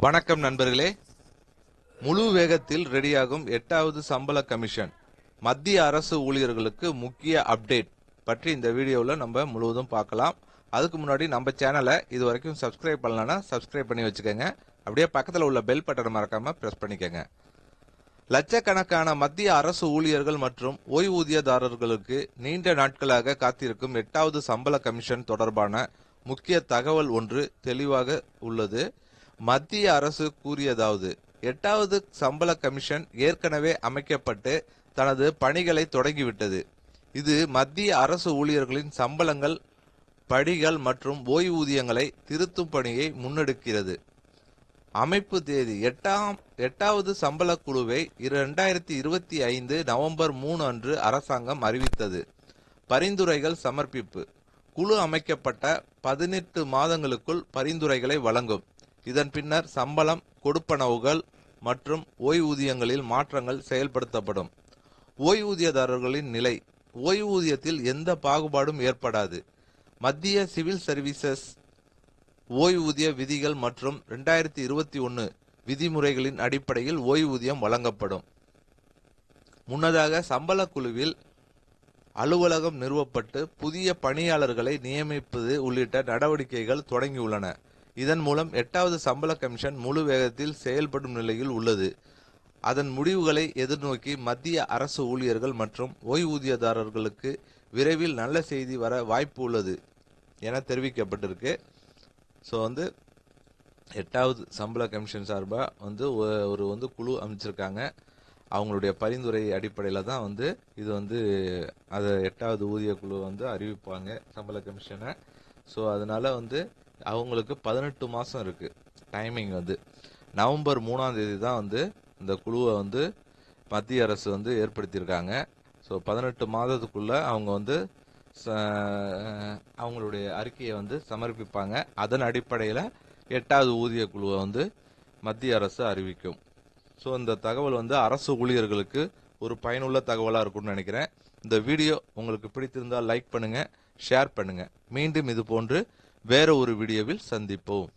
வணக்கம் நண்பர்களே. முழு வேகத்தில் ரெடியாகும் 8வது சம்பள கமிஷன் மத்திய அரசு ஊழியர்களுக்கு முக்கிய அப்டேட் பற்றி இந்த வீடியோவில் நம்ம முழுவதும் பார்க்கலாம். அதுக்கு முன்னாடி நம்ம சேனலை இது வரைக்கும் சப்ஸ்கிரைப் பண்ணலன்னா சப்ஸ்கிரைப் பண்ணி வச்சுக்கோங்க. அப்படியே பக்கத்தில் உள்ள பெல் பட்டனை மறக்காம பிரஸ் பண்ணிக்கோங்க. லட்சக்கணக்கான மத்திய அரசு ஊழியர்கள் மற்றும் ஓய்வூதியதாரர்களுக்கு நீண்ட நாட்களாக காத்திருக்கும் 8வது சம்பள கமிஷன் தொடர்பான முக்கிய தகவல் ஒன்று தெளிவாக உள்ளது. மத்திய அரசு கூறியதாவது: 8வது சம்பள கமிஷன் ஏற்கனவே அமைக்கப்பட்டு தனது பணிகளை தொடங்கிவிட்டது. இது மத்திய அரசு ஊழியர்களின் சம்பளங்கள், படிகள் மற்றும் ஓய்வூதியங்களை திருத்தும் பணியை முன்னெடுக்கிறது. அமைப்பு தேதி: 8வது சம்பள குழுவை 2025 நவம்பர் 3 அன்று அரசாங்கம் அறிவித்தது. பரிந்துரைகள் சமர்ப்பிப்பு: குழு அமைக்கப்பட்ட 18 மாதங்களுக்குள் பரிந்துரைகளை வழங்கும். இதன் பின்னர் சம்பளம், கொடுப்பனவுகள் மற்றும் ஓய்வூதியங்களில் மாற்றங்கள் செயல்படுத்தப்படும். ஓய்வூதியதாரர்களின் நிலை: ஓய்வூதியத்தில் எந்த பாகுபாடும் ஏற்படாது. மத்திய சிவில் சர்வீசஸ் ஓய்வூதிய விதிகள் மற்றும் 2021 விதிமுறைகளின் அடிப்படையில் ஓய்வூதியம் வழங்கப்படும். முன்னதாக சம்பள குழுவில் அலுவலகம் நிறுவப்பட்டு புதிய பணியாளர்களை நியமிப்பது உள்ளிட்ட நடவடிக்கைகள் தொடங்கியுள்ளன. இதன் மூலம் 8வது சம்பள கமிஷன் முழு வேகத்தில் செயல்படும் நிலையில் உள்ளது. அதன் முடிவுகளை எதிர்நோக்கி மத்திய அரசு ஊழியர்கள் மற்றும் ஓய்வூதியதாரர்களுக்கு விரைவில் நல்ல செய்தி வர வாய்ப்பு உள்ளது என தெரிவிக்கப்பட்டிருக்கு. ஸோ 8வது சம்பள கமிஷன் சார்பாக ஒரு குழு அமைச்சிருக்காங்க. அவங்களுடைய பரிந்துரை அடிப்படையில் தான் இது அதை 8வது ஊதிய குழு அறிவிப்பாங்க சம்பள கமிஷனை. ஸோ அதனால அவங்களுக்கு 18 மாதம் இருக்கு டைமிங். நவம்பர் 3ஆம் தேதி தான் இந்த குழுவை மத்திய அரசு ஏற்படுத்தியிருக்காங்க. ஸோ 18 மாதத்துக்குள்ள அவங்க அவங்களுடைய அறிக்கையை சமர்ப்பிப்பாங்க. அதன் அடிப்படையில் 8வது ஊதிய குழுவை மத்திய அரசு அறிவிக்கும். ஸோ இந்த தகவல் அரசு ஊழியர்களுக்கு ஒரு பயனுள்ள தகவலாக இருக்கும்னு நினைக்கிறேன். இந்த வீடியோ உங்களுக்கு பிடித்திருந்தால் லைக் பண்ணுங்க, ஷேர் பண்ணுங்க. மீண்டும் இது போன்று வேற ஒரு வீடியோவில் சந்திப்போம்.